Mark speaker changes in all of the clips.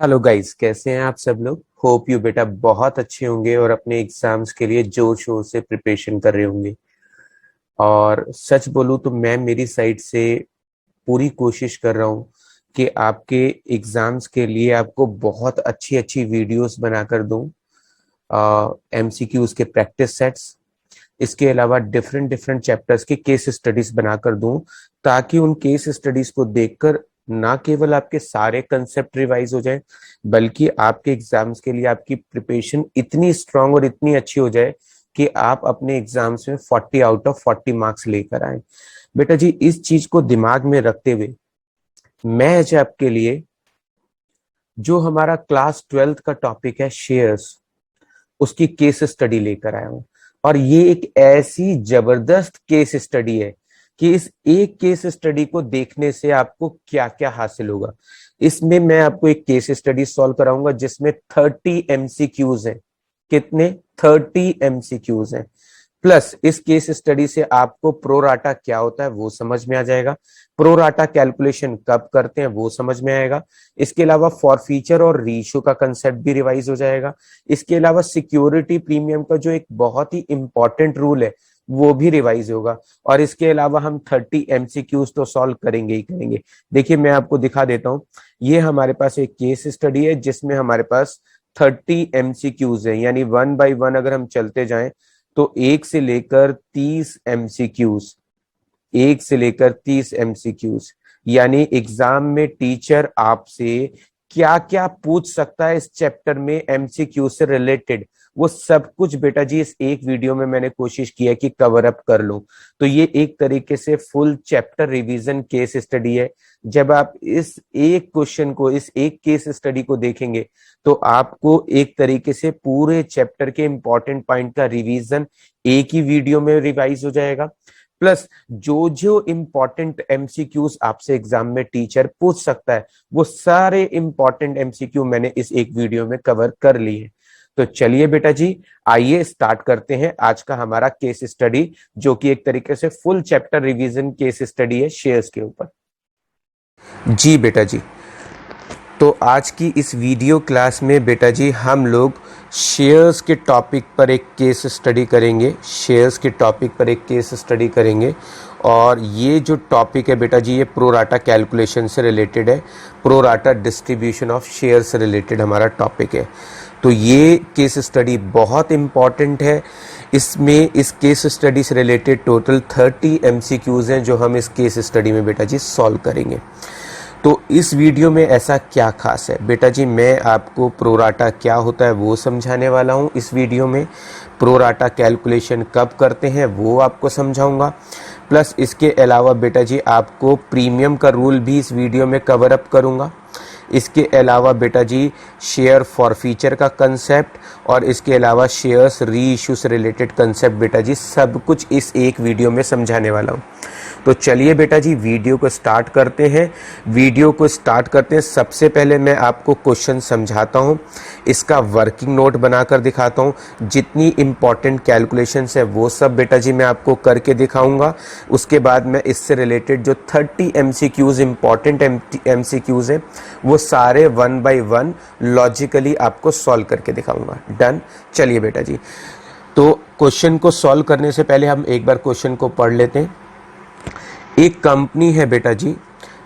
Speaker 1: Hello guys, कैसे हैं आप सब लोग। होप यू बेटा बहुत अच्छे होंगे और अपने एग्जाम्स के लिए जोर शोर से प्रिपरेशन कर रहे होंगे। और सच बोलूं तो मैं मेरी साइड से पूरी कोशिश कर रहा हूं कि आपके एग्जाम्स के लिए आपको बहुत अच्छी अच्छी वीडियोस बनाकर दूं। एमसीक्यूज के प्रैक्टिस सेट्स, इसके अलावा डिफरेंट डिफरेंट चैप्टर्स के केस स्टडीज बनाकर दूं, ताकि उन केस स्टडीज को देखकर ना केवल आपके सारे कंसेप्ट रिवाइज हो जाए, बल्कि आपके एग्जाम्स के लिए आपकी प्रिपरेशन इतनी स्ट्रांग और इतनी अच्छी हो जाए कि आप अपने एग्जाम्स में 40 आउट ऑफ 40 मार्क्स लेकर आए। बेटा जी, इस चीज को दिमाग में रखते हुए मैं आज आपके लिए जो हमारा क्लास 12th का टॉपिक है शेयर्स, उसकी केस स्टडी लेकर आया हूं। और ये एक ऐसी जबरदस्त केस स्टडी है कि इस एक केस स्टडी को देखने से आपको क्या क्या हासिल होगा। इसमें मैं आपको एक केस स्टडी सॉल्व कराऊंगा जिसमें 30 एमसीक्यूज हैं। कितने? 30 एमसीक्यूज हैं। प्लस इस केस स्टडी से आपको प्रोराटा क्या होता है वो समझ में आ जाएगा, प्रोराटा कैलकुलेशन कब करते हैं वो समझ में आएगा। इसके अलावा फॉरफीचर और रीइश्यू का कंसेप्ट भी रिवाइज हो जाएगा। इसके अलावा सिक्योरिटी प्रीमियम का जो एक बहुत ही इंपॉर्टेंट रूल है वो भी रिवाइज होगा। और इसके अलावा हम 30 एमसीक्यूज तो सॉल्व करेंगे ही करेंगे। देखिए, मैं आपको दिखा देता हूं। ये हमारे पास एक केस स्टडी है जिसमें हमारे पास 30 एमसीक्यूज है, यानी 1 बाय 1 अगर हम चलते जाएं तो 1 से लेकर 30 एमसीक्यूज, 1 से लेकर 30 एमसीक्यूज। यानी एग्जाम में टीचर आपसे क्या क्या पूछ सकता है इस चैप्टर में एमसीक्यू से रिलेटेड, वो सब कुछ बेटा जी इस एक वीडियो में मैंने कोशिश किया कि कवर अप कर लूं। तो ये एक तरीके से full chapter revision case study है। जब आप इस एक क्वेश्चन को, इस एक केस स्टडी को देखेंगे तो आपको एक तरीके से पूरे चैप्टर के इंपॉर्टेंट पॉइंट का रिवीजन एक ही वीडियो में रिवाइज हो जाएगा। प्लस जो जो इंपॉर्टेंट एमसीक्यूज आपसे एग्जाम में टीचर पूछ सकता है वो सारे इंपॉर्टेंट एमसीक्यू मैंने इस एक वीडियो में कवर कर लिए। तो चलिए बेटा जी, आइए स्टार्ट करते हैं आज का हमारा केस स्टडी, जो कि एक तरीके से full chapter revision case study है शेयर्स के ऊपर। जी बेटा जी, तो आज की इस वीडियो क्लास में बेटा जी हम लोग शेयर्स के टॉपिक पर एक केस स्टडी करेंगे, शेयर्स के टॉपिक पर एक केस स्टडी करेंगे। और ये जो टॉपिक है बेटा जी, ये प्रोराटा कैलकुलेशन से रिलेटेड है, प्रोराटा डिस्ट्रीब्यूशन ऑफ शेयर से रिलेटेड हमारा टॉपिक है। तो ये केस स्टडी बहुत इम्पॉर्टेंट है। इसमें इस केस स्टडी से रिलेटेड टोटल 30 एमसीक्यूज हैं जो हम इस केस स्टडी में बेटा जी सॉल्व करेंगे। तो इस वीडियो में ऐसा क्या खास है बेटा जी, मैं आपको प्रोराटा क्या होता है वो समझाने वाला हूँ इस वीडियो में। प्रोराटा कैलकुलेशन कब करते हैं वो आपको समझाऊंगा। प्लस इसके अलावा बेटा जी आपको प्रीमियम का रूल भी इस वीडियो में कवर अप करूंगा। इसके अलावा बेटा जी शेयर फॉरफीचर का कंसेप्ट और इसके अलावा शेयर्स री इशू से रिलेटेड कंसेप्ट बेटा जी सब कुछ इस एक वीडियो में समझाने वाला हूँ। तो चलिए बेटा जी वीडियो को स्टार्ट करते हैं। सबसे पहले मैं आपको क्वेश्चन समझाता हूँ, इसका वर्किंग नोट बनाकर दिखाता हूँ। जितनी इंपॉर्टेंट कैलकुलेशंस है वो सब बेटा जी मैं आपको करके दिखाऊंगा। उसके बाद मैं इससे रिलेटेड जो 30 एमसीक्यूज इंपॉर्टेंट एमसीक्यूज हैं वो सारे 1 बाय 1 लॉजिकली आपको सॉल्व करके दिखाऊंगा। डन। चलिए बेटा जी, तो क्वेश्चन को सॉल्व करने से पहले हम एक बार क्वेश्चन को पढ़ लेते हैं। एक कंपनी है बेटा जी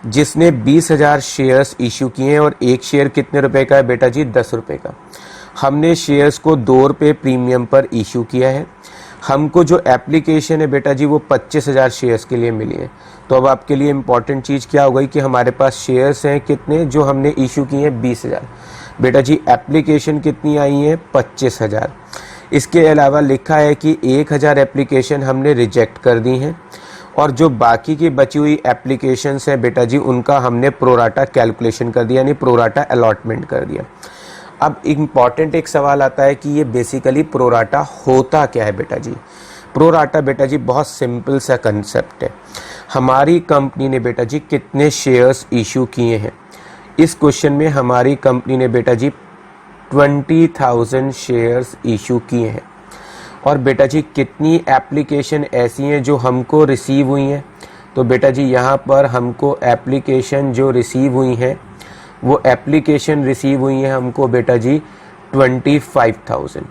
Speaker 1: जिसने 20,000 शेयर्स इश्यू किए हैं और एक शेयर कितने रुपए का है बेटा जी? 10 रुपए का। हमने शेयर्स को 2 रुपए प्रीमियम पर इश्यू किया है। हमको जो एप्लीकेशन है बेटा जी वो 25,000 शेयर्स के लिए मिली है। तो अब आपके लिए इंपॉर्टेंट चीज़ क्या हो गई कि हमारे पास शेयर्स हैं कितने जो हमने इश्यू किए हैं? 20,000। बेटा जी एप्लीकेशन कितनी आई है? 25,000। इसके अलावा लिखा है कि 1,000 एप्लीकेशन हमने रिजेक्ट कर दी हैं और जो बाकी की बची हुई एप्लीकेशंस है बेटा जी उनका हमने प्रोराटा कैलकुलेशन कर दिया, यानी प्रोराटा अलॉटमेंट कर दिया। अब इम्पॉर्टेंट एक सवाल आता है कि ये बेसिकली प्रोराटा होता क्या है बेटा जी? प्रोराटा बेटा जी बहुत सिंपल सा कंसेप्ट है। हमारी कंपनी ने बेटा जी कितने शेयर्स इशू किए हैं? इस क्वेश्चन में हमारी कंपनी ने बेटा जी 20,000 शेयर्स इशू किए हैं। और बेटा जी कितनी एप्लीकेशन ऐसी हैं जो हमको रिसीव हुई हैं? तो बेटा जी यहाँ पर हमको एप्लीकेशन जो रिसीव हुई हैं वो एप्लीकेशन रिसीव हुई है हमको बेटा जी 25,000।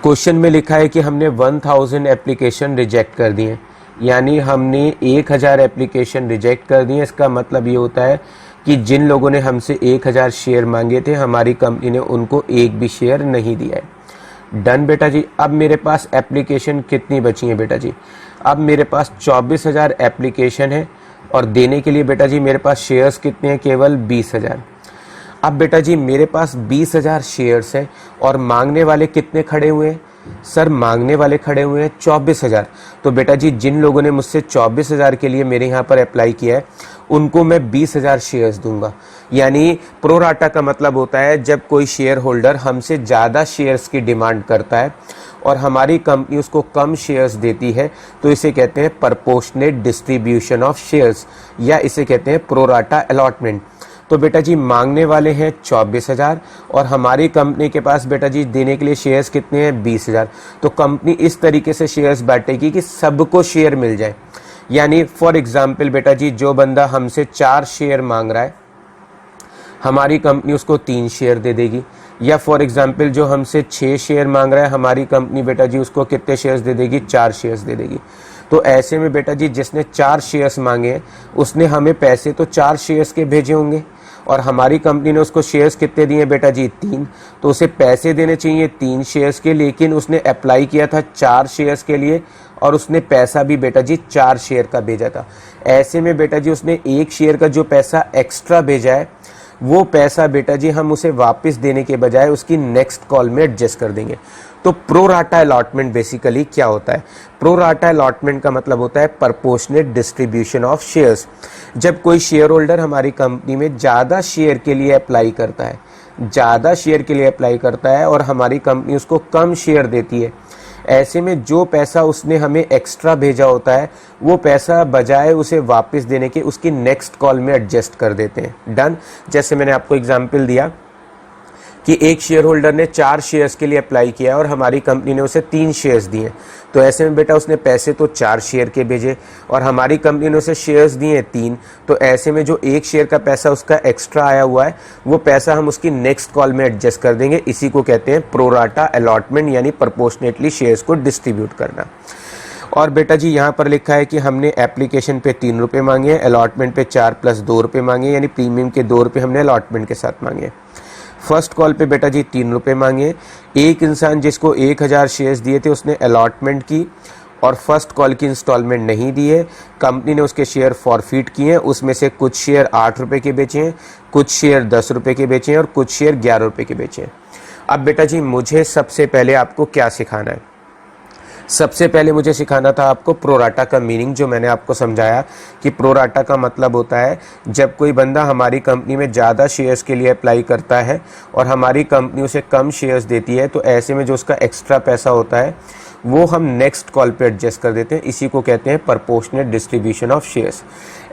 Speaker 1: क्वेश्चन में लिखा है कि हमने 1000 एप्लीकेशन रिजेक्ट कर दिए, यानी हमने 1000 एप्लीकेशन रिजेक्ट कर दिए। इसका मतलब ये होता है कि जिन लोगों ने हमसे 1000 शेयर मांगे थे, हमारी कंपनी ने उनको एक भी शेयर नहीं दिया है। डन बेटा जी। अब मेरे पास एप्लीकेशन कितनी बची है बेटा जी? अब मेरे पास 24,000 एप्लीकेशन है और देने के लिए बेटा जी मेरे पास शेयर्स कितने हैं? केवल 20,000। अब बेटा जी मेरे पास 20,000 शेयर्स हैं और मांगने वाले कितने खड़े हुए हैं? सर मांगने वाले खड़े हुए हैं 24,000। तो बेटा जी जिन लोगों ने मुझसे 24,000 के लिए मेरे यहाँ पर अप्लाई किया है, उनको मैं 20,000 शेयर्स दूंगा। यानी प्रोराटा का मतलब होता है जब कोई शेयर होल्डर हमसे ज़्यादा शेयर्स की डिमांड करता है और हमारी कंपनी उसको कम शेयर्स देती है, तो इसे कहते हैं प्रपोर्शनेट डिस्ट्रीब्यूशन ऑफ शेयर्स, या इसे कहते हैं प्रोराटा अलॉटमेंट। तो बेटा जी मांगने वाले हैं 24,000 और हमारी कंपनी के पास बेटा जी देने के लिए शेयर्स कितने हैं? 20,000। तो कंपनी इस तरीके से शेयर्स बांटेगी कि सबको शेयर मिल जाए। यानी फॉर एग्जाम्पल बेटा जी जो बंदा हमसे 4 शेयर मांग रहा है, हमारी कंपनी उसको 3 शेयर दे देगी। या फॉर एग्जाम्पल जो हमसे 6 शेयर मांग रहा है, हमारी कंपनी बेटा जी उसको कितने शेयर्स दे देगी? 4 शेयर्स दे देगी। तो ऐसे में बेटा जी जिसने 4 शेयर्स मांगे हैं, उसने हमें पैसे तो 4 शेयर्स के भेजे होंगे और हमारी कंपनी ने उसको शेयर्स कितने दिए बेटा जी? 3। तो उसे पैसे देने चाहिए 3 शेयर्स के, लेकिन उसने अप्लाई किया था 4 शेयर्स के लिए और उसने पैसा भी बेटा जी 4 शेयर का भेजा था। ऐसे में बेटा जी उसने 1 शेयर का जो पैसा एक्स्ट्रा भेजा है, वो पैसा बेटा जी हम उसे वापस देने के बजाय उसकी नेक्स्ट कॉल में एडजस्ट कर देंगे। तो प्रोराटा अलॉटमेंट बेसिकली क्या होता है? प्रोराटा अलॉटमेंट का मतलब होता है प्रपोर्शनेट डिस्ट्रीब्यूशन ऑफ शेयर्स। जब कोई शेयर होल्डर हमारी कंपनी में ज़्यादा शेयर के लिए अप्लाई करता है, ज़्यादा शेयर के लिए अप्लाई करता है और हमारी कंपनी उसको कम शेयर देती है, ऐसे में जो पैसा उसने हमें एक्स्ट्रा भेजा होता है, वो पैसा बजाय उसे वापस देने के उसकी नेक्स्ट कॉल में एडजस्ट कर देते हैं। डन। जैसे मैंने आपको एग्जांपल दिया कि एक शेयर होल्डर ने 4 शेयर्स के लिए अप्लाई किया और हमारी कंपनी ने उसे 3 शेयर्स दिए, तो ऐसे में बेटा उसने पैसे तो 4 शेयर के भेजे और हमारी कंपनी ने उसे शेयर्स दिए 3। तो ऐसे में जो 1 शेयर का पैसा उसका एक्स्ट्रा आया हुआ है, वो पैसा हम उसकी नेक्स्ट कॉल में एडजस्ट कर देंगे। इसी को कहते हैं प्रोराटा अलॉटमेंट, यानी प्रोपोर्शनेटली शेयर्स को डिस्ट्रीब्यूट करना। और बेटा जी यहाँ पर लिखा है कि हमने एप्लीकेशन पे 3 रुपये मांगे हैं, अलॉटमेंट पे 4 + 2 रुपये मांगे, यानी प्रीमियम के 2 रुपये हमने अलॉटमेंट के साथ मांगे। फर्स्ट कॉल पे बेटा जी 3 रुपये मांगे। एक इंसान जिसको 1000 शेयर्स दिए थे, उसने अलॉटमेंट की और फर्स्ट कॉल की इंस्टॉलमेंट नहीं दी है। कंपनी ने उसके शेयर फॉरफिट किए हैं, उसमें से कुछ शेयर 8 रुपये के बेचे हैं, कुछ शेयर 10 रुपये के बेचे हैं और कुछ शेयर 11 रुपये के बेचे हैं। अब बेटा जी मुझे सबसे पहले आपको क्या सिखाना है? सबसे पहले मुझे सिखाना था आपको प्रोराटा का मीनिंग, जो मैंने आपको समझाया कि प्रोराटा का मतलब होता है जब कोई बंदा हमारी कंपनी में ज़्यादा शेयर्स के लिए अप्लाई करता है और हमारी कंपनी उसे कम शेयर्स देती है, तो ऐसे में जो उसका एक्स्ट्रा पैसा होता है वो हम नेक्स्ट कॉल पे एडजस्ट कर देते हैं। इसी को कहते हैं प्रपोर्शनेट डिस्ट्रीब्यूशन ऑफ शेयर्स।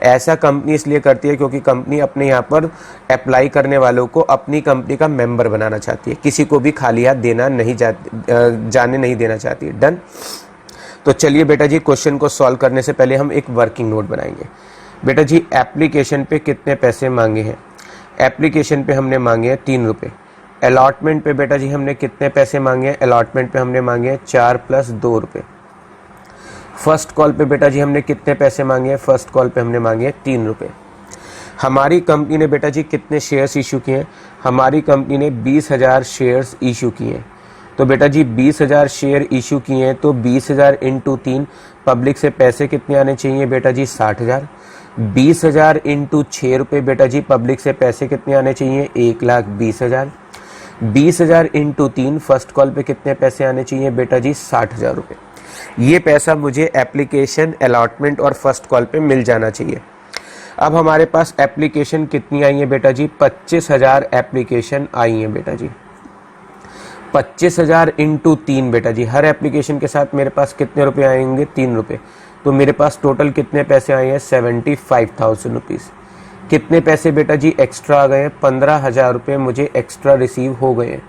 Speaker 1: ऐसा कंपनी इसलिए करती है क्योंकि कंपनी अपने यहाँ पर अप्लाई करने वालों को अपनी कंपनी का मेंबर बनाना चाहती है, किसी को भी खाली हाथ जाने नहीं देना चाहती है। डन। तो चलिए बेटा जी क्वेश्चन को सॉल्व करने से पहले हम एक वर्किंग नोट बनाएंगे। बेटा जी एप्लीकेशन पे कितने पैसे मांगे हैं? एप्लीकेशन पे हमने मांगे हैं 3 रुपये। अलॉटमेंट पे बेटा जी हमने कितने पैसे मांगे हैं? अलॉटमेंट पे हमने मांगे हैं 4 + 2 रुपये। फर्स्ट कॉल पे बेटा जी हमने कितने पैसे मांगे हैं? फर्स्ट कॉल पे हमने मांगे हैं 3 रुपये। हमारी कंपनी ने बेटा जी कितने शेयर्स इशू किए हैं? हमारी कंपनी ने 20,000 शेयर्स इशू किए हैं। तो बेटा जी 20,000 शेयर इशू किए हैं, तो 20,000 × 3 पब्लिक से पैसे कितने आने चाहिए बेटा जी? 60,000। 20,000 × 6 रुपये बेटा जी पब्लिक से पैसे कितने आने चाहिए? 1,20,000। 20,000 × 3 फर्स्ट कॉल पे कितने पैसे आने चाहिए बेटा जी? 60,000 रुपये। ये पैसा मुझे एप्लीकेशन, अलॉटमेंट और फर्स्ट कॉल पे मिल जाना चाहिए। अब हमारे पास एप्लीकेशन कितनी आई है बेटा जी? 25,000 एप्लीकेशन आई हैं बेटा जी। 25,000 × 3 बेटा जी, हर एप्लीकेशन के साथ मेरे पास कितने रुपए आएंगे? 3 रुपये। तो मेरे पास टोटल कितने पैसे आए हैं? 75,000 रुपीज़। कितने पैसे बेटा जी एक्स्ट्रा आ गए हैं? 15,000 रुपये मुझे एक्स्ट्रा रिसीव हो गए हैं।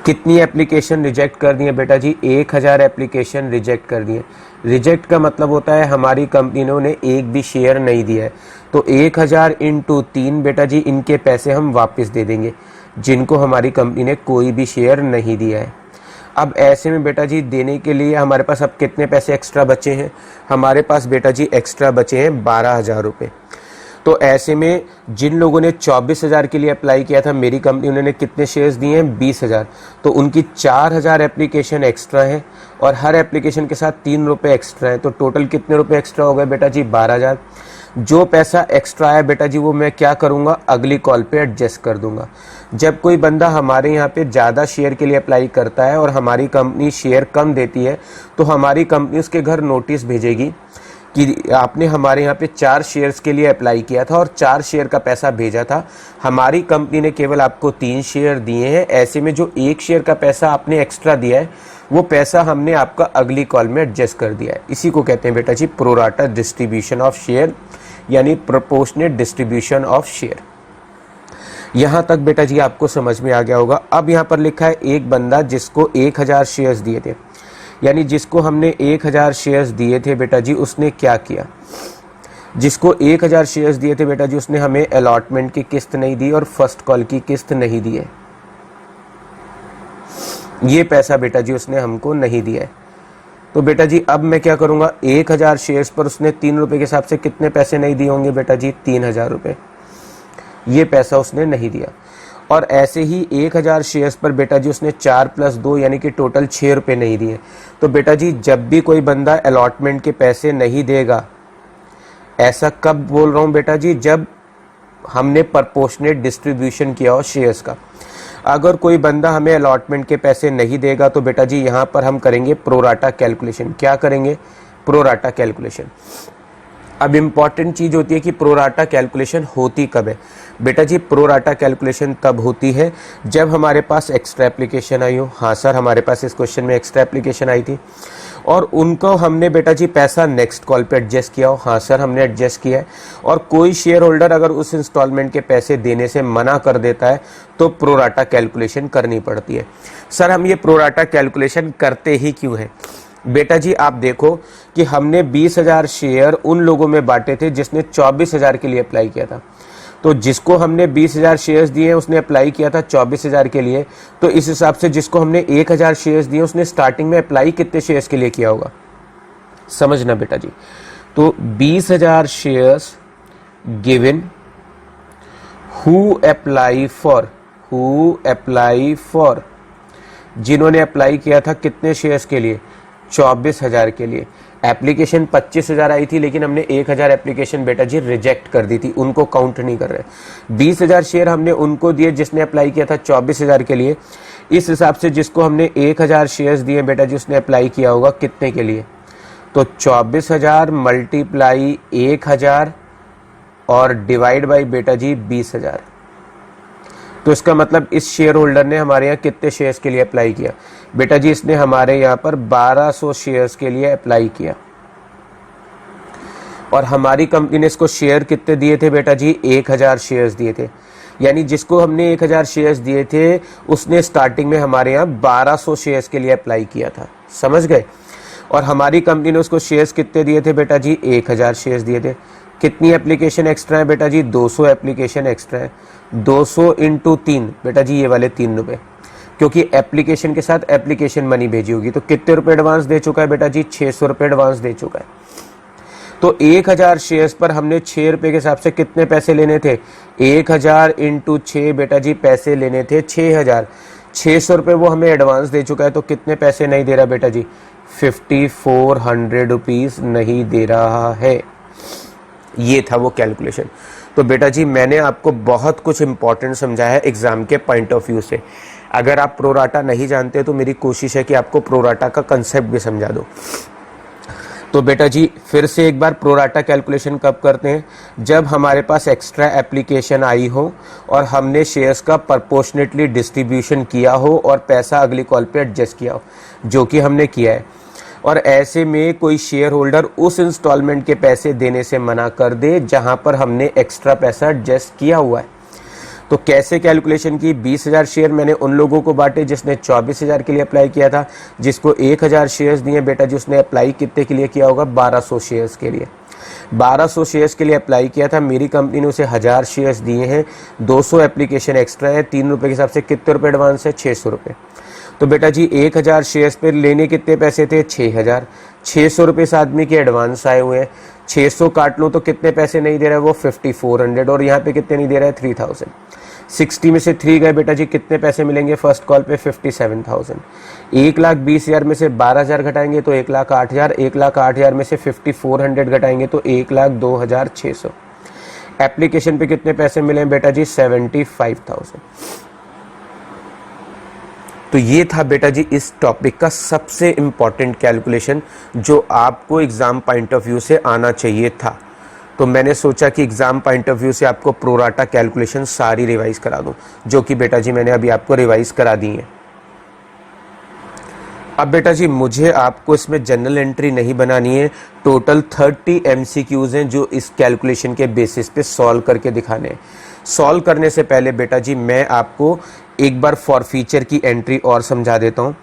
Speaker 1: कितनी एप्लीकेशन रिजेक्ट कर दी है बेटा जी? 1000 एप्लीकेशन रिजेक्ट कर दी है। रिजेक्ट का मतलब होता है हमारी कंपनी ने उन्हें एक भी शेयर नहीं दिया है। तो 1000 इंटू 3 बेटा जी, इनके पैसे हम वापस दे देंगे जिनको हमारी कंपनी ने कोई भी शेयर नहीं दिया है। अब ऐसे में बेटा जी देने के लिए हमारे पास अब कितने पैसे एक्स्ट्रा बचे हैं? हमारे पास बेटा जी एक्स्ट्रा बचे हैं 12,000 रुपये। तो ऐसे में जिन लोगों ने 24,000 के लिए अप्लाई किया था मेरी कंपनी, उन्होंने कितने शेयर्स दिए हैं? 20,000। तो उनकी 4,000 एप्लीकेशन एक्स्ट्रा है और हर एप्लीकेशन के साथ 3 रुपये एक्स्ट्रा है। तो टोटल कितने रुपए एक्स्ट्रा हो गए बेटा जी? 12,000। जो पैसा एक्स्ट्रा है बेटा जी वो मैं क्या करूंगा? अगली कॉल पे एडजस्ट कर दूंगा। जब कोई बंदा हमारे यहाँ पे ज़्यादा शेयर के लिए अप्लाई करता है और हमारी कंपनी शेयर कम देती है तो हमारी कंपनी उसके घर नोटिस भेजेगी कि आपने हमारे यहाँ पे 4 शेयर्स के लिए अप्लाई किया था और 4 शेयर का पैसा भेजा था, हमारी कंपनी ने केवल आपको 3 शेयर दिए हैं। ऐसे में जो 1 शेयर का पैसा आपने एक्स्ट्रा दिया है वो पैसा हमने आपका अगली कॉल में एडजस्ट कर दिया है। इसी को कहते हैं बेटा जी प्रोराटा डिस्ट्रीब्यूशन ऑफ शेयर, यानी प्रोपोर्शनेट डिस्ट्रीब्यूशन ऑफ शेयर। यहाँ तक बेटा जी आपको समझ में आ गया होगा। अब यहाँ पर लिखा है एक बंदा जिसको 1000 शेयर्स दिए थे, यानी जिसको हमने 1000 शेयर्स दिए थे बेटा जी, उसने क्या किया? जिसको 1000 शेयर्स दिए थे बेटा जी, उसने हमें अलॉटमेंट की किस्त नहीं दी और फर्स्ट कॉल की किस्त नहीं दी है। ये पैसा बेटा जी उसने हमको नहीं दिया है। तो बेटा जी अब मैं क्या करूंगा? 1000 शेयर्स पर उसने 3 रुपए के हिसाब से कितने पैसे नहीं दिए होंगे बेटा जी? 3000 रुपए। ये पैसा उसने नहीं दिया। और ऐसे ही 1000 शेयर्स पर बेटा जी उसने 4 + 2 यानी कि टोटल 6 रुपए नहीं दिए। तो बेटा जी जब भी कोई बंदा अलॉटमेंट के पैसे नहीं देगा, ऐसा कब बोल रहा हूं बेटा जी? जब हमने प्रोपोर्शनेट डिस्ट्रीब्यूशन किया हो शेयर्स का। अगर कोई बंदा हमें अलॉटमेंट के पैसे नहीं देगा तो बेटा जी यहां पर हम करेंगे प्रोराटा कैलकुलेशन। क्या करेंगे? Pro rata calculation. अब इम्पॉर्टेंट चीज होती है कि प्रोराटा कैलकुलेशन होती कब है? बेटा जी प्रोराटा कैलकुलेशन तब होती है जब हमारे पास एक्स्ट्रा एप्लीकेशन आई हो। हाँ सर, हमारे पास इस क्वेश्चन में एक्स्ट्रा एप्लीकेशन आई थी और उनको हमने बेटा जी पैसा नेक्स्ट कॉल पे एडजस्ट किया हो। हाँ सर, हमने एडजस्ट किया है। और कोई शेयर होल्डर अगर उस इंस्टॉलमेंट के पैसे देने से मना कर देता है तो प्रोराटा कैलकुलेशन करनी पड़ती है। सर हम ये प्रोराटा कैलकुलेशन करते ही क्यों है? बेटा जी आप देखो कि हमने 20,000 शेयर उन लोगों में बांटे थे जिसने 24,000 के लिए अप्लाई किया था। तो जिसको हमने 20,000 शेयर्स दिए उसने अप्लाई किया था 24,000 के लिए। तो इस हिसाब से जिसको हमने 1000 शेयर्स दिए उसने स्टार्टिंग में अप्लाई कितने शेयर्स के लिए किया होगा? समझना बेटा जी। तो 20,000 shares given who apply for, जिन्होंने अप्लाई किया था कितने शेयर्स के लिए? 24,000 के लिए। एप्लीकेशन 25,000 आई थी लेकिन हमने 1000 एप्लीकेशन बेटा जी रिजेक्ट कर दी थी, उनको काउंट नहीं कर रहे। 20,000 शेयर हमने उनको दिए जिसने अप्लाई किया था 24,000 के लिए। इस हिसाब से जिसको हमने 1000 शेयर्स दिए बेटा जी उसने अप्लाई किया होगा कितने के लिए? तो 24,000 मल्टीप्लाई 1000 और डिवाइड बाई बेटा जी 20,000। तो इसका मतलब इस शेयर होल्डर ने हमारे यहाँ कितने शेयर्स के लिए अप्लाई किया? बेटा जी इसने हमारे यहाँ पर 1200 शेयर्स के लिए अप्लाई किया। और हमारी कंपनी ने इसको शेयर कितने दिए थे बेटा जी? 1000 शेयर्स दिए थे। यानी जिसको हमने 1000 शेयर्स दिए थे उसने स्टार्टिंग में हमारे यहाँ 1200 शेयर्स के लिए अप्लाई किया था। समझ गए? और हमारी कंपनी ने उसको शेयर्स कितने दिए थे बेटा जी? 1000 शेयर्स दिए थे। कितनी एप्लीकेशन एक्स्ट्रा है बेटा जी? 200 एप्लीकेशन एक्स्ट्रा है। 200 इंटू 3 बेटा जी ये वाले 3 रुपए, क्योंकि एप्लीकेशन के साथ एप्लीकेशन मनी भेजी होगी। तो कितने रुपए एडवांस दे चुका है बेटा जी? 600 रुपए एडवांस दे चुका है। तो 1000 शेयर्स पर हमने 6 रुपए के हिसाब से कितने पैसे लेने थे? 1000 इंटू 6 बेटा जी पैसे लेने थे 6000। 600 रुपए वो हमें एडवांस दे चुका है। तो कितने पैसे नहीं दे रहा बेटा जी? 5400 रुपीज नहीं दे रहा है। ये था वो कैलकुलेशन। तो बेटा जी मैंने आपको बहुत कुछ इंपॉर्टेंट समझाया है एग्जाम के पॉइंट ऑफ व्यू से। अगर आप प्रोराटा नहीं जानते तो मेरी कोशिश है कि आपको प्रोराटा का कंसेप्ट भी समझा दो। तो बेटा जी फिर से एक बार प्रोराटा कैलकुलेशन कब करते हैं? जब हमारे पास एक्स्ट्रा एप्लीकेशन आई हो और हमने शेयर्स का प्रोपोर्शनेटली डिस्ट्रीब्यूशन किया हो और पैसा अगली कॉल पे एडजस्ट किया हो, जो कि हमने किया है। और ऐसे में कोई शेयर होल्डर उस इंस्टॉलमेंट के पैसे देने से मना कर दे जहां पर हमने एक्स्ट्रा पैसा एडजस्ट किया हुआ है। तो कैसे कैलकुलेशन की, 20,000 शेयर मैंने उन लोगों को बांटे जिसने 24,000 के लिए अप्लाई किया था, जिसको 1,000 शेयर्स दिए बेटा जी उसने अप्लाई कितने के लिए किया होगा, 1200 शेयर्स के लिए। 1200 शेयर्स के लिए अप्लाई किया था, मेरी कंपनी ने उसे 1000 शेयर्स दिए हैं, 200 एप्लीकेशन एक्स्ट्रा है, 3 रुपये के हिसाब से कितने रुपये एडवांस है, 600 रुपये। तो बेटा जी 1000 शेयर्स पर लेने कितने पैसे थे, 6000, 600 रुपये इस आदमी के एडवांस आए हुए हैं, 600 काट लो तो कितने पैसे नहीं दे रहा है वो 5400, और यहाँ पे कितने नहीं दे रहा है 3000। 60 में से 3 गए बेटा जी, कितने पैसे मिलेंगे फर्स्ट कॉल पे, 57,000। 1,20,000 में से 12,000 घटाएंगे तो 1,08,000, 1,08,000 में से 5400 घटाएंगे तो 1,02,600। एप्लीकेशन पे कितने पैसे मिले बेटा जी, 75,000। तो ये था बेटा जी इस टॉपिक का सबसे इंपॉर्टेंट कैलकुलेशन जो आपको एग्जाम पॉइंट ऑफ व्यू से आना चाहिए था। तो मैंने सोचा कि एग्जाम पॉइंट ऑफ व्यू से आपको प्रोराटा कैलकुलेशन सारी रिवाइज करा दूं, जो कि बेटा जी मैंने अभी आपको रिवाइज करा दी है। अब बेटा जी मुझे आपको इसमें जनरल एंट्री नहीं बनानी है, टोटल 30 MCQs हैं जो इस कैलकुलेशन के बेसिस पे सॉल्व करके दिखाने हैं। सॉल्व करने से पहले बेटा जी मैं आपको एक बार फॉर फीचर की एंट्री और समझा देता हूँ।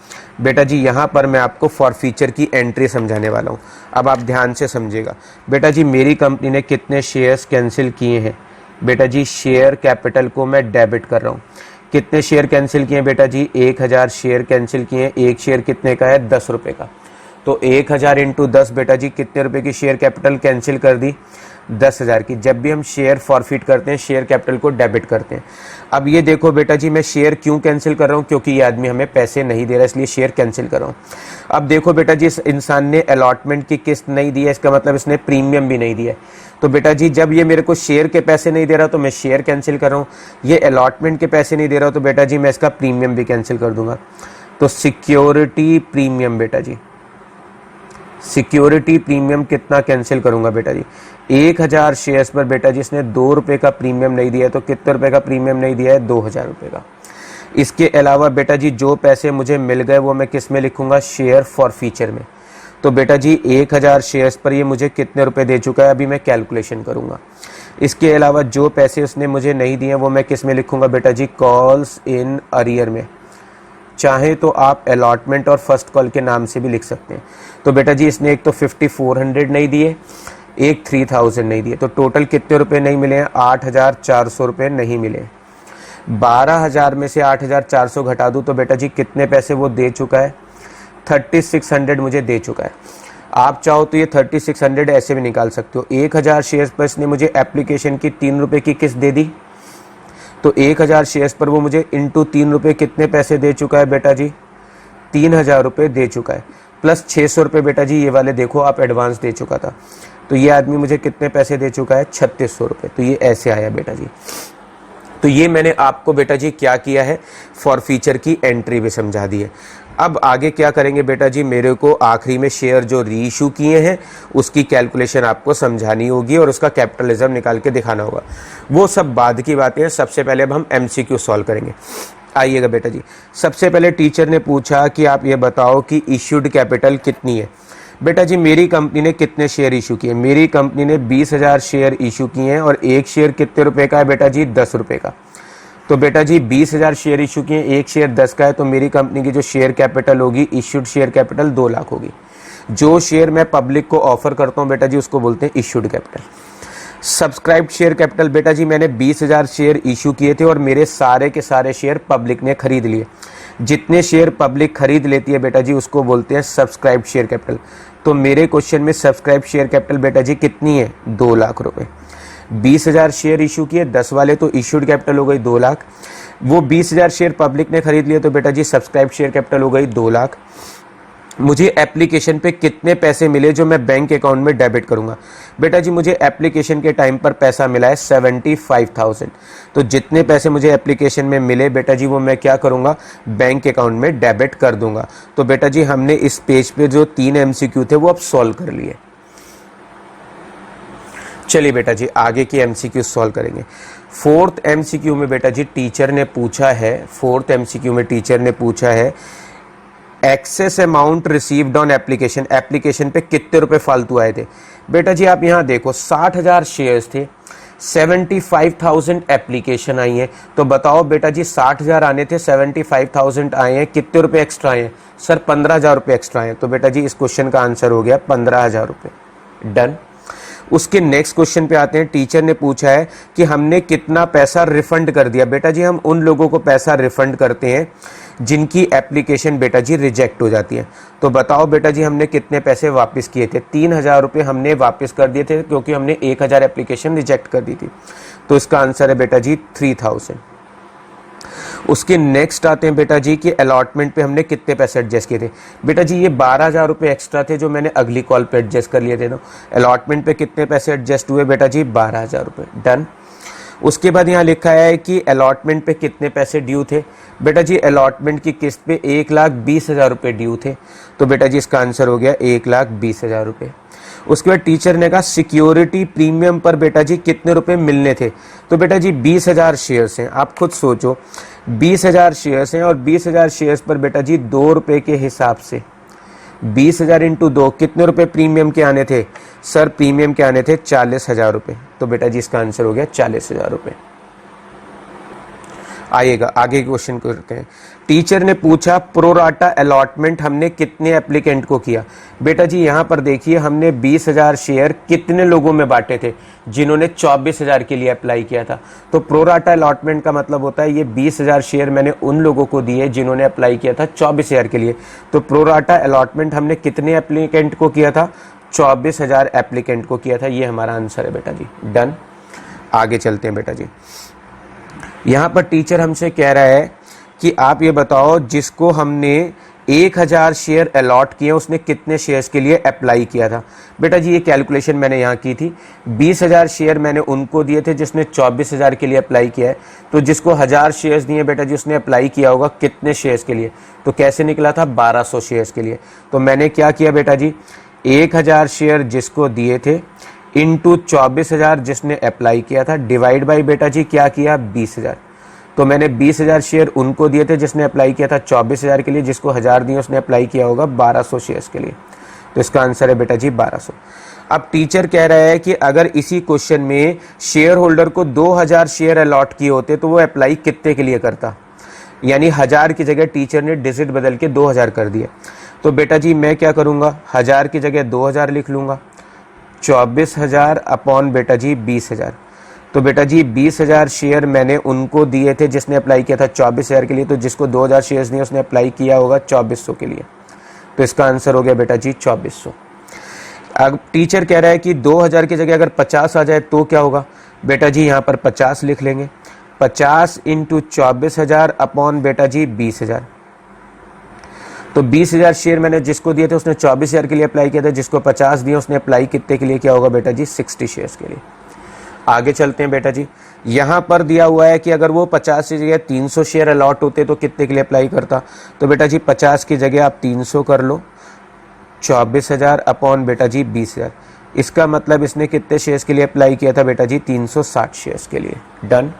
Speaker 1: बेटा जी यहाँ पर मैं आपको फॉर फीचर की एंट्री समझाने वाला हूँ, अब आप ध्यान से समझिएगा। बेटा जी मेरी कंपनी ने कितने शेयर्स कैंसिल किए हैं, बेटा जी शेयर कैपिटल को मैं डेबिट कर रहा हूँ। कितने शेयर कैंसिल किए बेटा जी, 1000 शेयर कैंसिल किए। एक शेयर कितने का है, 10 रुपये का। तो 1000 इंटू 10 बेटा जी कितने रुपए की शेयर कैपिटल कैंसिल कर दी, 10,000 की। जब भी हम शेयर फॉरफिट करते हैं शेयर कैपिटल को डेबिट करते हैं। अब ये देखो बेटा जी मैं शेयर क्यों कैंसिल कर रहा हूँ, क्योंकि ये आदमी हमें पैसे नहीं दे रहा इसलिए शेयर कैंसिल कर रहा हूँ। अब देखो बेटा जी इस इंसान ने अलॉटमेंट की किस्त नहीं दी है, इसका मतलब इसने प्रीमियम भी नहीं दिया है। तो बेटा जी जब ये मेरे को शेयर के पैसे नहीं दे रहा तो मैं शेयर कैंसिल कर रहा हूँ, ये अलॉटमेंट के पैसे नहीं दे रहा तो बेटा जी मैं इसका प्रीमियम भी कैंसिल कर दूंगा। तो सिक्योरिटी प्रीमियम बेटा जी, सिक्योरिटी प्रीमियम कितना कैंसिल करूंगा बेटा जी, 1000 शेयर्स पर बेटा जी इसने 2 रुपए का प्रीमियम नहीं दिया है, तो कितने रुपए का प्रीमियम नहीं दिया है, 2000 रुपए का। इसके अलावा बेटा जी जो पैसे मुझे मिल गए वो मैं किस में लिखूंगा, शेयर फॉर फीचर में। तो बेटा जी 1000 शेयर्स पर ये मुझे कितने रुपए दे चुका है, अभी मैं कैलकुलेशन करूंगा। इसके अलावा जो पैसे उसने मुझे नहीं दिए वो मैं किस में लिखूंगा बेटा जी, कॉल्स इन अरियर में। चाहे तो आप अलॉटमेंट और फर्स्ट कॉल के नाम से भी लिख सकते हैं। तो बेटा जी इसने एक तो 5400 नहीं दिए, एक 3000 नहीं दिए, तो टोटल कितने रुपए नहीं मिले हैं, 8400 रुपए नहीं मिले। 12,000 में से 8400 घटा दूं तो बेटा जी कितने पैसे वो दे चुका है, 3600 मुझे दे चुका है। आप चाहो तो ये 3600 ऐसे भी निकाल सकते हो। 1000 शेयर्स पर इसने मुझे एप्लीकेशन की 3 रुपए की किस्त दे दी, तो 1000 शेयर्स पर वो मुझे इंटू 3 रुपए कितने पैसे दे चुका है बेटा जी, 3000 रुपए दे चुका है। प्लस 600 रुपए बेटा जी ये वाले देखो आप एडवांस दे चुका था, तो ये आदमी मुझे कितने पैसे दे चुका है, 3600 रुपए। तो ये ऐसे आया बेटा जी। तो ये मैंने आपको बेटा जी क्या किया है, फॉर फीचर की एंट्री भी समझा दी है। अब आगे क्या करेंगे बेटा जी, मेरे को आखिरी में शेयर जो री इशू किए हैं उसकी कैलकुलेशन आपको समझानी होगी और उसका कैपिटलिज्म निकाल के दिखाना होगा। वो सब बाद की बातें हैं, सबसे पहले अब हम MCQ सॉल्व करेंगे। आइएगा बेटा जी, सबसे पहले टीचर ने पूछा कि आप ये बताओ कि इश्यूड कैपिटल कितनी है। बेटा जी मेरी कंपनी ने कितने शेयर इशू किए, मेरी कंपनी ने 20,000 शेयर इशू किए हैं और एक शेयर कितने रुपए का है बेटा जी, 10 रुपए का। तो बेटा जी 20,000 शेयर इशू किए, एक शेयर 10 का है, तो मेरी कंपनी की जो शेयर कैपिटल होगी, इश्यूड शेयर कैपिटल 2 लाख होगी। जो शेयर मैं पब्लिक को ऑफर करता हूं बेटा जी उसको बोलते हैं issued capital. Subscribed share capital बेटा जी मैंने 20,000 शेयर इशू किए थे और मेरे सारे के सारे शेयर पब्लिक ने खरीद लिए। जितने शेयर पब्लिक खरीद लेती है बेटा जी उसको बोलते हैं सब्सक्राइब्ड शेयर कैपिटल। तो मेरे क्वेश्चन में सब्सक्राइब्ड शेयर कैपिटल बेटा जी कितनी है, 2 लाख रुपए। 20,000 शेयर इशू किए, 10 वाले, तो इश्यूड कैपिटल हो गई 2 लाख। वो 20,000 शेयर पब्लिक ने खरीद लिए तो बेटा जी सब्सक्राइब शेयर कैपिटल हो गई 2 लाख। मुझे एप्लीकेशन पे कितने पैसे मिले जो मैं बैंक अकाउंट में डेबिट करूंगा, बेटा जी मुझे एप्लीकेशन के टाइम पर पैसा मिला है 75,000। तो जितने पैसे मुझे एप्लीकेशन में मिले बेटा जी वो मैं क्या करूंगा, बैंक अकाउंट में डेबिट कर दूंगा। तो बेटा जी हमने इस पेज पे जो 3 MCQ थे वो अब सॉल्व कर लिए। चलिए बेटा जी आगे की MCQ सॉल्व करेंगे। 4th MCQ में बेटा जी टीचर ने पूछा है, 4th MCQ में टीचर ने पूछा है excess amount received on application, application पे कितने रुपए फालतू आए थे। बेटा जी आप यहाँ देखो 60,000 शेयर्स थे, 75,000 एप्लीकेशन आई हैं। तो बताओ बेटा जी 60,000 आने थे, 75,000 आए हैं, कितने रुपए एक्स्ट्रा आए हैं? सर 15,000 रुपए एक्स्ट्रा आए हैं। तो बेटा जी इस क्वेश्चन का आंसर हो गया 15,000 रुपए। डन। उसके नेक्स्ट क्वेश्चन पे आते हैं। टीचर ने पूछा है कि हमने कितना पैसा रिफंड कर दिया। बेटा जी हम उन लोगों को पैसा रिफंड करते हैं जिनकी एप्लीकेशन बेटा जी रिजेक्ट हो जाती है। तो बताओ बेटा जी हमने कितने पैसे वापस किए थे? 3,000 रुपये हमने वापस कर दिए थे क्योंकि हमने 1,000 एप्लीकेशन रिजेक्ट कर दी थी। तो इसका आंसर है बेटा जी 3,000। उसके नेक्स्ट आते हैं बेटा जी कि अलॉटमेंट पे हमने कितने पैसे एडजस्ट किए थे। बेटा जी ये 12,000 रुपये एक्स्ट्रा थे जो मैंने अगली कॉल पे एडजस्ट कर लिए थे। ना अलॉटमेंट पे कितने पैसे एडजस्ट हुए बेटा जी? 12,000 रुपये। डन। उसके बाद यहाँ लिखा है कि अलॉटमेंट पे कितने पैसे ड्यू थे। बेटा जी अलॉटमेंट की किस्त पे 1,20,000 रुपये ड्यू थे। तो बेटा जी इसका आंसर हो गया 1,20,000 रुपये। उसके बाद टीचर ने कहा सिक्योरिटी प्रीमियम पर बेटा जी कितने रुपए मिलने थे। तो बेटा जी 20,000 शेयर्स हैं। आप खुद सोचो 20,000 शेयर्स हैं और 20,000 शेयर्स पर बेटा जी 2 रुपए के हिसाब से 20,000 इंटू 2 कितने रुपए प्रीमियम के आने थे? सर प्रीमियम के आने थे 40,000 रुपए। तो बेटा जी इसका आंसर हो गया 40,000 रुपए। आइएगा आगे क्वेश्चन करते हैं। टीचर ने पूछा प्रोराटा अलॉटमेंट हमने कितने एप्लीकेंट को किया। बेटा जी यहाँ पर देखिए हमने 20,000 शेयर कितने लोगों में बांटे थे? जिन्होंने 24,000 के लिए अप्लाई किया था। तो प्रोराटा अलॉटमेंट का मतलब होता है ये 20,000 शेयर मैंने उन लोगों को दिए जिन्होंने अप्लाई किया था 24,000 के लिए। तो प्रोराटा अलॉटमेंट हमने कितने एप्लीकेंट को किया था? 24,000 एप्लीकेंट को किया था। ये हमारा आंसर है बेटा जी। डन। आगे चलते हैं बेटा जी। यहाँ पर टीचर हमसे कह रहा है कि आप ये बताओ जिसको हमने 1,000 शेयर अलॉट किए उसने कितने शेयर्स के लिए अप्लाई किया था। बेटा जी ये कैलकुलेशन मैंने यहाँ की थी। 20,000 शेयर मैंने उनको दिए थे जिसने 24,000 के लिए अप्लाई किया है। तो जिसको 1,000 शेयर्स दिए बेटा जी उसने अप्लाई किया होगा कितने शेयर्स के लिए? तो कैसे निकला था? 1200 शेयर्स के लिए। तो मैंने क्या किया बेटा जी 1,000 शेयर जिसको दिए थे इंटू 24,000 जिसने अप्लाई किया था डिवाइड बाई बेटा जी क्या किया 20,000। तो मैंने 20,000 शेयर उनको दिए थे जिसने अप्लाई किया था 24,000 के लिए, जिसको 1,000 दिए उसने अप्लाई किया होगा 1200 शेयर्स के लिए। तो इसका आंसर है बेटा जी 1200। अब टीचर कह रहा है कि अगर इसी क्वेश्चन में शेयर होल्डर को 2,000 शेयर अलॉट किए होते तो वो अप्लाई कितने के लिए करता? यानी 1,000 की जगह टीचर ने डिजिट बदल के 2,000 कर दिया। तो बेटा जी मैं क्या करूंगा 1,000 की जगह 2,000 लिख लूंगा। 24,000 अपॉन बेटा जी 20,000। तो बेटा जी 20,000 शेयर मैंने उनको दिए थे जिसने अप्लाई किया था 24,000 के लिए। तो जिसको 2,000 शेयर्स दिए उसने अप्लाई किया होगा 2,400 के लिए। तो इसका आंसर हो गया बेटा जी 2,400। अब टीचर कह रहा है कि 2,000 की जगह अगर 50 आ जाए तो क्या होगा? बेटा जी यहाँ पर 50 लिख लेंगे। 50 इंटू 24,000 अपॉन बेटा जी 20,000। तो 20,000 शेयर मैंने जिसको दिए थे उसने 24,000 के लिए अप्लाई किया था। जिसको 50 दिए उसने अप्लाई कितने के लिए किया होगा बेटा जी 60 शेयर्स के लिए। आगे चलते हैं बेटा जी। यहाँ पर दिया हुआ है कि अगर वो 50 की जगह 300 शेयर अलॉट होते तो कितने के लिए अप्लाई करता। तो बेटा जी 50 की जगह आप 300 कर लो। 24,000 अपॉन बेटा जी 20,000। इसका मतलब इसने कितने शेयर्स के लिए अप्लाई किया था बेटा जी 360 शेयर्स के लिए। डन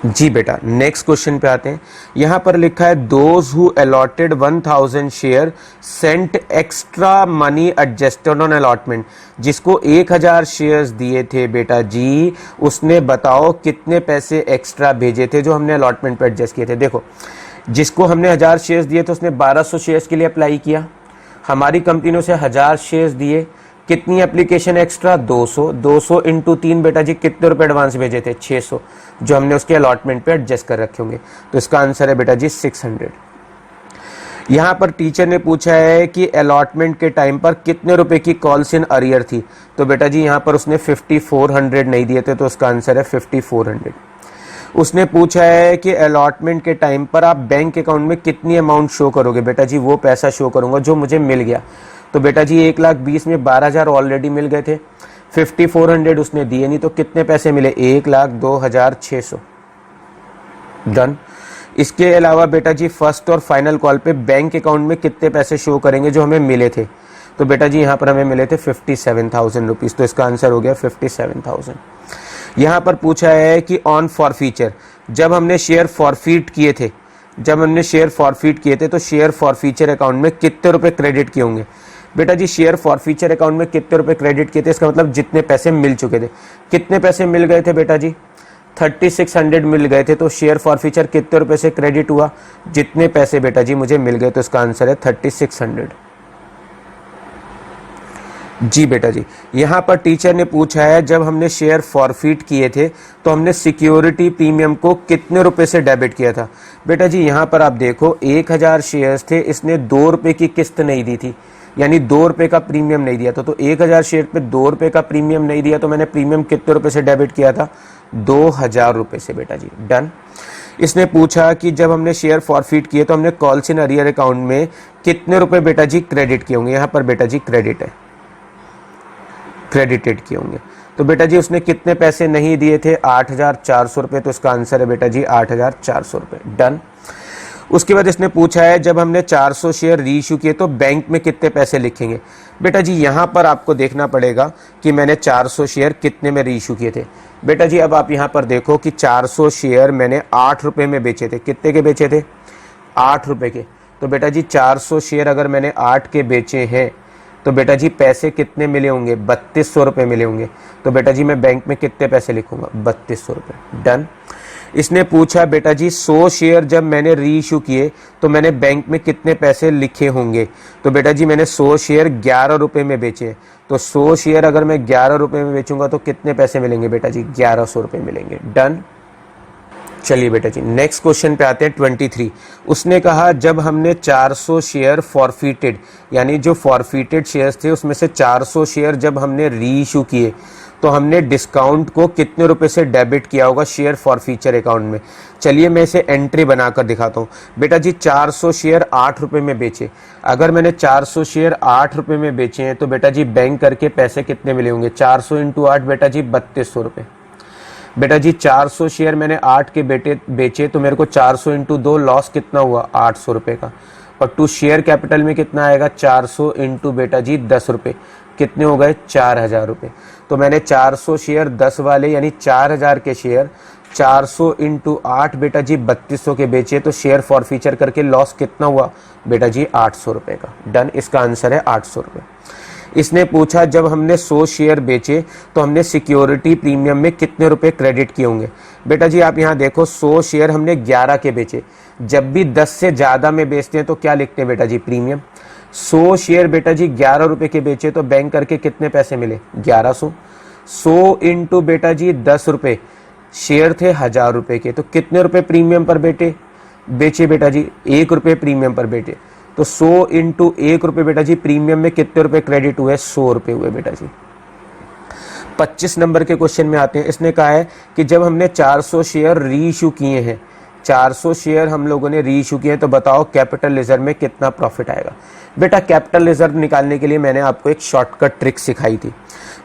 Speaker 1: जी बेटा। नेक्स्ट क्वेश्चन पे आते हैं। यहां पर लिखा है those who allotted 1,000 share sent extra money adjusted on allotment. जिसको 1,000 शेयर्स दिए थे बेटा जी उसने बताओ कितने पैसे एक्स्ट्रा भेजे थे जो हमने अलॉटमेंट पे एडजस्ट किए थे। देखो जिसको हमने 1,000 शेयर्स दिए थे उसने 1,200 शेयर्स के लिए अप्लाई किया। हमारी कंपनी ने उसे 1,000 शेयर्स दिए। कितनी एप्लीकेशन एक्स्ट्रा? 200। 200 इंटू 3 बेटा जी कितने रुपए एडवांस भेजे थे? 600 जो हमने उसके अलॉटमेंट पे एडजस्ट कर रखे होंगे। तो इसका आंसर है बेटा जी 600। यहाँ पर टीचर ने पूछा है कि अलॉटमेंट के टाइम पर कितने रुपए की कॉल्स इन अरियर थी। तो बेटा जी यहाँ पर उसने 5,400 नहीं दिए थे। तो उसका आंसर है 5,400। उसने पूछा है कि अलॉटमेंट के टाइम पर आप बैंक अकाउंट में कितनी अमाउंट शो करोगे। बेटा जी वो पैसा शो करूंगा जो मुझे मिल गया। तो बेटा जी 1,20,000 में 12,000 ऑलरेडी मिल गए थे। 5,400 उसने दिए नहीं तो कितने पैसे मिले? 1,02,600। डन। इसके अलावा बेटा जी फर्स्ट और फाइनल कॉल पे बैंक अकाउंट में कितने पैसे शो करेंगे जो हमें मिले थे। तो बेटा जी यहाँ पर हमें मिले थे 57,000 रुपीज। तो इसका आंसर हो गया 57,000। यहाँ पर पूछा है कि ऑन फॉरफीचर जब हमने शेयर फॉरफीट किए थे तो शेयर फॉरफीचर अकाउंट में कितने रुपए क्रेडिट किए होंगे। बेटा जी शेयर फॉरफीचर अकाउंट में कितने रुपए क्रेडिट किए थे, इसका मतलब जितने पैसे मिल चुके थे। कितने पैसे मिल गए थे बेटा जी, 3600 मिल गए थे, तो शेयर फॉरफीचर कितने रुपए से क्रेडिट हुआ, जितने पैसे बेटा जी मुझे मिल गए, तो इसका आंसर है 3600। जी बेटा जी, यहाँ पर टीचर ने पूछा है जब हमने शेयर फॉरफिट किए थे तो हमने सिक्योरिटी प्रीमियम को कितने रुपए से डेबिट किया था। बेटा जी यहाँ पर आप देखो 1000 शेयर्स थे, इसने 2 रुपए की किस्त नहीं दी थी, यानी 2 रुपए का प्रीमियम नहीं दिया था। तो 1000 शेयर पे 2 रुपए का प्रीमियम नहीं दिया, तो मैंने प्रीमियम कितने रुपए से डेबिट किया था, 2000 रुपए से बेटा जी। डन। इसने पूछा कि जब हमने शेयर फॉरफिट किए तो हमने कॉल्स इन अरियर अकाउंट में कितने रुपए बेटा जी क्रेडिट किए होंगे। यहाँ पर बेटा जी क्रेडिट है, क्रेडिटेड किए होंगे। तो बेटा जी उसने कितने पैसे नहीं दिए थे, 8400 रुपए, तो इसका आंसर है बेटा जी 8400 रुपए। डन। उसके बाद इसने पूछा है जब हमने 400 शेयर री इश्यू किए तो बैंक में कितने पैसे लिखेंगे। बेटा जी यहाँ पर आपको देखना पड़ेगा कि मैंने 400 शेयर कितने में री इश्यू किए थे। बेटा जी अब आप यहाँ पर देखो कि 400 शेयर मैंने 8 रुपए में बेचे थे। कितने के बेचे थे, 8 रुपए के। तो बेटा जी 400 शेयर अगर मैंने 8 के बेचे हैं तो बेटा जी पैसे कितने मिले होंगे, 3200 रुपए मिले होंगे। तो बेटा जी मैं बैंक में कितने पैसे लिखूंगा, 3200 रुपए। डन। इसने पूछा बेटा जी 100 शेयर जब मैंने री इशू किए तो मैंने बैंक में कितने पैसे लिखे होंगे। तो बेटा जी मैंने 100 शेयर 11 रुपए में बेचे, तो 100 शेयर अगर मैं 11 रुपए में बेचूंगा तो कितने पैसे मिलेंगे बेटा जी, 1100 रुपए मिलेंगे। डन। चलिए बेटा जी नेक्स्ट क्वेश्चन पे आते हैं 23। उसने कहा जब हमने 400 शेयर फॉरफिटेड, यानी जो फॉरफिटेड शेयर्स थे उसमें से 400 शेयर जब हमने री इशू किए तो हमने डिस्काउंट को कितने रुपए से डेबिट किया होगा शेयर फॉरफीचर अकाउंट में। चलिए मैं इसे एंट्री बनाकर दिखाता हूँ। बेटा जी 400 शेयर 8 रुपए में बेचे, अगर मैंने 400 शेयर 8 रुपए में बेचे हैं तो बेटा जी बैंक करके पैसे कितने मिले होंगे, 400 इंटू 8 बेटा जी 3200 रुपए। बेटा जी 400 शेयर मैंने 8 के बेचे तो मेरे को 400 इंटू 2 लॉस कितना हुआ, 800 रुपए का। और टू शेयर कैपिटल में कितना आएगा, 400 इंटू बेटा जी 10 रुपए, कितने हो गए, 4000 रुपए। तो मैंने 400 शेयर 10 वाले यानी 4000 के शेयर 400 इंटू 8 बेटा जी 3200 के बेचे, तो शेयर फॉरफीचर करके लॉस कितना हुआ बेटा जी 800 रुपए का। डन। इसका आंसर है 800 रुपए। इसने पूछा जब हमने 100 शेयर बेचे तो हमने सिक्योरिटी प्रीमियम में कितने रुपए क्रेडिट किए होंगे। बेटा जी आप यहाँ देखो 100 शेयर हमने 11 के बेचे, जब भी 10 से ज्यादा में बेचते हैं तो क्या लिखते हैं बेटा जी, प्रीमियम। 100 शेयर बेटा जी 11 रुपए के बेचे तो बैंक करके कितने पैसे मिले, 1100। 100 इंटू बेटा जी 10 रुपए, शेयर थे 1000 रुपए के, तो कितने रुपए प्रीमियम पर बेचे बेटा जी, 1 रुपए प्रीमियम पर बेचे। तो 100 इंटू 1 रुपए बेटा जी प्रीमियम में कितने रुपए क्रेडिट हुए, 100 रुपए हुए बेटा जी। 25 नंबर के क्वेश्चन में आते हैं। इसने कहा है कि जब हमने 400 शेयर री इशू किए हैं, 400 शेयर हम लोगों ने री इशू किए हैं, तो बताओ कैपिटल रिजर्व में कितना प्रॉफिट आएगा। बेटा कैपिटल रिजर्व निकालने के लिए मैंने आपको एक शॉर्टकट ट्रिक सिखाई थी।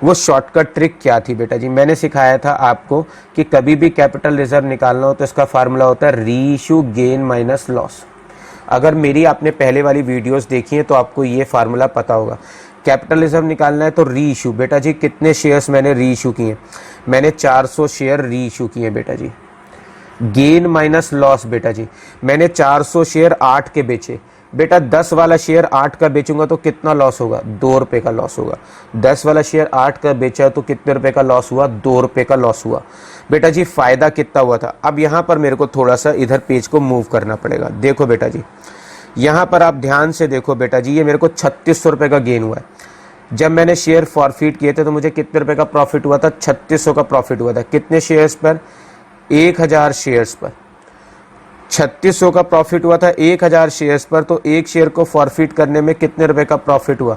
Speaker 1: वो शॉर्टकट ट्रिक क्या थी बेटा जी, मैंने सिखाया था आपको कि कभी भी कैपिटल रिजर्व निकालना हो तो इसका फार्मूला होता है री इशू गेन माइनस लॉस। अगर मेरी आपने पहले वाली वीडियोस देखी है तो आपको ये फार्मूला पता होगा। कैपिटल रिजर्व निकालना है तो री इशू, बेटा जी कितने शेयर्स मैंने री इशू किए, मैंने 400 शेयर री इशू किए बेटा जी। गेन माइनस लॉस बेटा जी मैंने 400 शेयर 8 के बेचे, बेटा 10 वाला शेयर 8 का बेचूंगा तो कितना लॉस होगा, 2 रुपए का लॉस होगा। 10 वाला शेयर 8 का बेचा तो कितने रुपए का लॉस हुआ, 2 रुपए का लॉस हुआ। बेटा जी फायदा कितना हुआ था। अब यहाँ पर मेरे को थोड़ा सा इधर पेज को मूव करना पड़ेगा। देखो बेटा जी यहाँ पर आप ध्यान से देखो बेटा जी, ये मेरे को 3600 रुपए का गेन हुआ है। जब मैंने शेयर फॉरफिट किए थे तो मुझे कितने रुपए का प्रॉफिट हुआ था, 3600 का प्रॉफिट हुआ था। कितने शेयर्स पर, 1000 शेयर्स पर 3600 का प्रॉफिट हुआ था 1000 शेयर्स पर। तो एक शेयर को फॉरफिट करने में कितने रुपए का प्रॉफिट हुआ,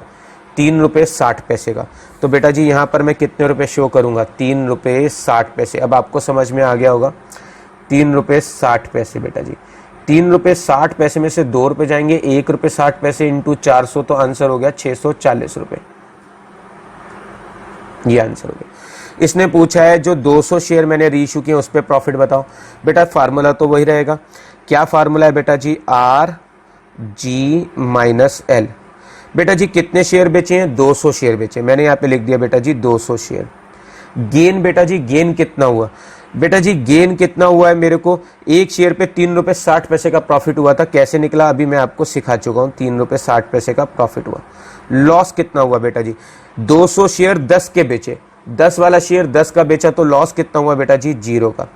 Speaker 1: 3 रुपए 60 पैसे का। तो बेटा जी यहाँ पर मैं कितने रुपए शो करूंगा, 3 रुपए 60 पैसे। अब आपको समझ में आ गया होगा, 3 रुपए 60 पैसे बेटा जी। 3 रुपए 60 पैसे में से 2 रुपए जाएंगे, 1 रुपए 60 पैसे इंटू 400, तो आंसर हो गया 640 रुपए। ये आंसर हो गया। इसने पूछा है जो 200 शेयर मैंने री इशू किए उस पर प्रॉफिट बताओ। बेटा फार्मूला तो वही रहेगा। क्या फार्मूला है बेटा जी, आर जी माइनस एल। बेटा जी कितने शेयर बेचे हैं, 200 शेयर बेचे, मैंने यहाँ पे लिख दिया बेटा जी 200 शेयर। गेन बेटा जी गेन कितना हुआ, बेटा जी गेन कितना हुआ है, मेरे को एक शेयर पे 3 रुपए 60 पैसे का प्रॉफिट हुआ था। कैसे निकला अभी मैं आपको सिखा चुका हूँ, 3 रुपए 60 पैसे का प्रॉफिट हुआ। लॉस कितना हुआ बेटा जी, 200 शेयर 10 के बेचे, 10 वाला शेयर 10 का बेचा तो लॉस कितना हुआ बेटा जी, 0 का।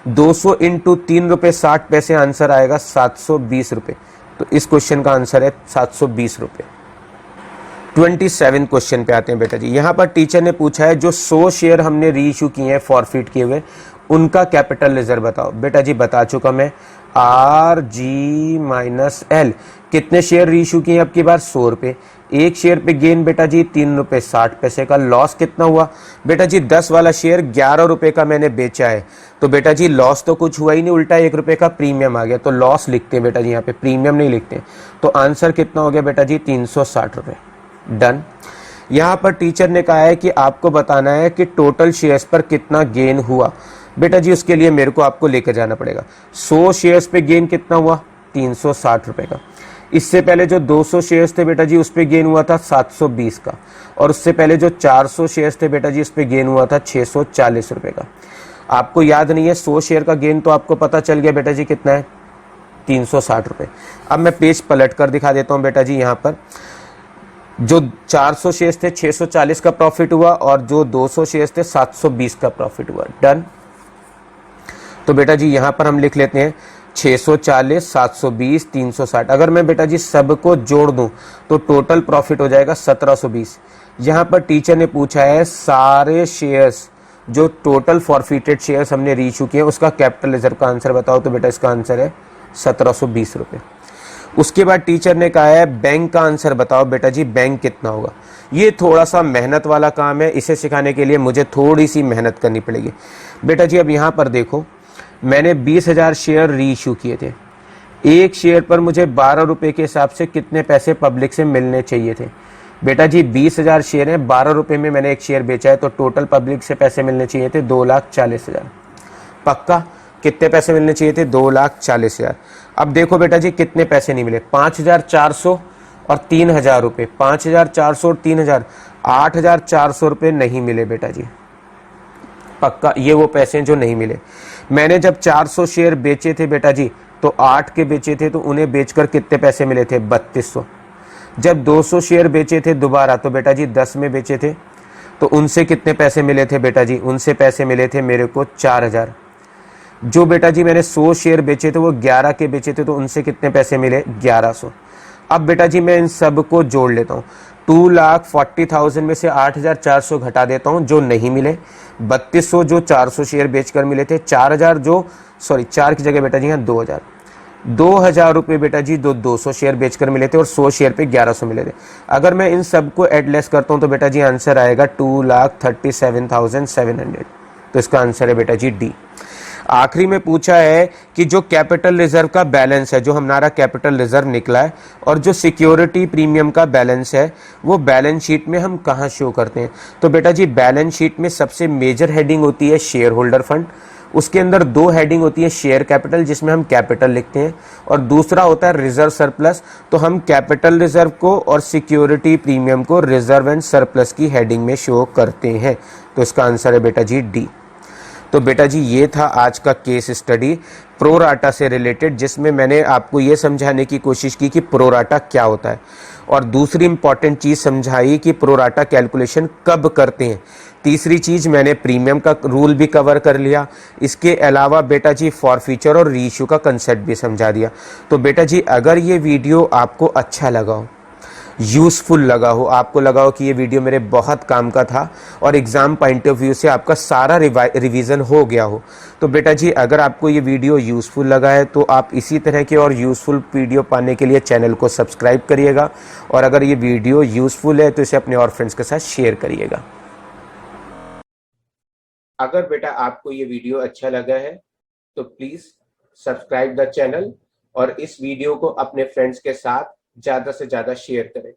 Speaker 1: 200 इंटू 3 रुपए 60 पैसे, आंसर आएगा 720 रुपए। तो इस क्वेश्चन का आंसर है 720 रुपए। 27 क्वेश्चन पे आते हैं बेटा जी। यहां पर टीचर ने पूछा है जो 100 शेयर हमने री इशू किए हैं फॉरफिट किए हुए, उनका कैपिटल रिजर्व बताओ। बेटा जी बता चुका मैं, आर जी माइनस एल। कितने शेयर री इशू किए अब की बार, 100 रुपए। एक शेयर पे गेन बेटा जी 3 रुपए 60 पैसे का। लॉस कितना हुआ बेटा जी, 10 वाला शेयर 11 रुपए का मैंने बेचा है, तो बेटा जी लॉस तो कुछ हुआ ही नहीं, उल्टा 1 रुपए का प्रीमियम आ गया, तो लॉस लिखते हैं बेटा जी, यहाँ पे प्रीमियम नहीं लिखते। तो आंसर कितना हो गया बेटा जी, 360 रुपए। डन। यहां पर टीचर ने कहा है कि आपको बताना है कि टोटल शेयर्स पर कितना गेन हुआ। बेटा जी उसके लिए मेरे को आपको लेकर जाना पड़ेगा। 100 शेयर्स पे गेन कितना हुआ, 360 रुपए का। इससे पहले जो 200 शेयर्स थे बेटा जी उस पे गेन हुआ था 720 का, और उससे पहले जो 400 शेयर्स थे बेटा जी उस पे गेन हुआ था 640 रुपए का। आपको याद नहीं है 100 शेयर का गेन, तो आपको पता चल गया बेटा जी कितना है, 360 रुपए। अब मैं पेज पलट कर दिखा देता हूं बेटा जी। यहां पर जो 400 शेयर्स थे 640 का प्रॉफिट हुआ, और जो 200 शेयर्स थे 720 का प्रॉफिट हुआ। डन। तो बेटा जी यहां पर हम लिख लेते हैं 640, 720, 360। अगर मैं बेटा जी सबको जोड़ दूं तो टोटल प्रॉफिट हो जाएगा 1720। यहां पर टीचर ने पूछा है सारे शेयर्स, जो टोटल फॉरफिटेड शेयर्स हमने री इशू किए उसका कैपिटल रिजर्व का आंसर बताओ। तो बेटा इसका आंसर है 1720 रुपए। उसके बाद टीचर ने कहा है बैंक का आंसर बताओ। बेटा जी बैंक कितना होगा, ये थोड़ा सा मेहनत वाला काम है, इसे सिखाने के लिए मुझे थोड़ी सी मेहनत करनी पड़ेगी। बेटा जी अब यहां पर देखो, मैंने 20,000 शेयर री इशू किए थे। एक शेयर पर मुझे 12 रुपए के हिसाब से कितने पैसे पब्लिक से मिलने चाहिए थे। बेटा जी 20,000 शेयर हैं, 12 रुपए में मैंने एक शेयर बेचा है, तो टोटल पब्लिक से पैसे मिलने चाहिए थे 2,40,000। पक्का कितने पैसे मिलने चाहिए थे, 2,40,000। अब देखो बेटा जी कितने पैसे नहीं मिले, 5,400 और 3,000 रुपए। 5,400 और 3,000, 8,400 रुपए नहीं मिले बेटा जी। पक्का ये वो पैसे हैं जो नहीं मिले। मैंने जब 400 शेयर बेचे थे बेटा जी, तो 8 के बेचे थे, तो उन्हें बेचकर कितने पैसे मिले थे, 3200। जब 200 शेयर बेचे थे दोबारा, तो बेटा जी 10 में बेचे थे, तो उनसे कितने पैसे मिले थे बेटा जी, उनसे पैसे मिले थे मेरे को 4000। जो बेटा जी मैंने 100 शेयर बेचे थे वो 11 के बेचे थे, तो उनसे कितने पैसे मिले, 1100। अब बेटा जी मैं इन सब को जोड़ लेता हूँ। 2,40,000 में से 8,400 घटा देता हूं जो नहीं मिले, 3200 जो 400 शेयर बेचकर मिले थे, 4,000 जो, सॉरी 4 की जगह बेटा जी यहाँ 2,000, 2,000 रुपए बेटा जी 200 शेयर बेचकर मिले थे, और 100 शेयर पे 1100 मिले थे। अगर मैं इन सबको एड लेस करता हूं तो बेटा जी आंसर आएगा 2,37,700। तो इसका आंसर है बेटा जी डी। आखिरी में पूछा है कि जो कैपिटल रिजर्व का बैलेंस है, जो हमारा कैपिटल रिजर्व निकला है, और जो सिक्योरिटी प्रीमियम का बैलेंस है, वो बैलेंस शीट में हम कहाँ शो करते हैं। तो बेटा जी बैलेंस शीट में सबसे मेजर हेडिंग होती है शेयर होल्डर फंड, उसके अंदर 2 हेडिंग होती है शेयर कैपिटल जिसमें हम कैपिटल लिखते हैं, और दूसरा होता है रिजर्व सरप्लस। तो हम कैपिटल रिजर्व को और सिक्योरिटी प्रीमियम को रिजर्व एंड सरप्लस की हेडिंग में शो करते हैं। तो इसका आंसर है बेटा जी डी। तो बेटा जी ये था आज का केस स्टडी प्रोराटा से रिलेटेड, जिसमें मैंने आपको ये समझाने की कोशिश की कि प्रोराटा क्या होता है, और दूसरी इंपॉर्टेंट चीज समझाई कि प्रोराटा कैलकुलेशन कब करते हैं। तीसरी चीज मैंने प्रीमियम का रूल भी कवर कर लिया। इसके अलावा बेटा जी फॉरफीचर और रीइश्यू का कंसेप्ट भी समझा दिया। तो बेटा जी अगर ये वीडियो आपको अच्छा लगा हो, यूजफुल लगा हो, आपको लगा हो कि ये वीडियो मेरे बहुत काम का था और एग्जाम पॉइंट ऑफ व्यू से आपका सारा रिवीजन हो गया हो, तो बेटा जी अगर आपको ये वीडियो यूजफुल लगा है तो आप इसी तरह के और यूजफुल वीडियो पाने के लिए चैनल को सब्सक्राइब करिएगा, और अगर ये वीडियो यूजफुल है तो इसे अपने और फ्रेंड्स के साथ शेयर करिएगा। अगर बेटा आपको ये वीडियो अच्छा लगा है तो प्लीज सब्सक्राइब द चैनल, और इस वीडियो को अपने फ्रेंड्स के साथ ज्यादा से ज्यादा शेयर करें।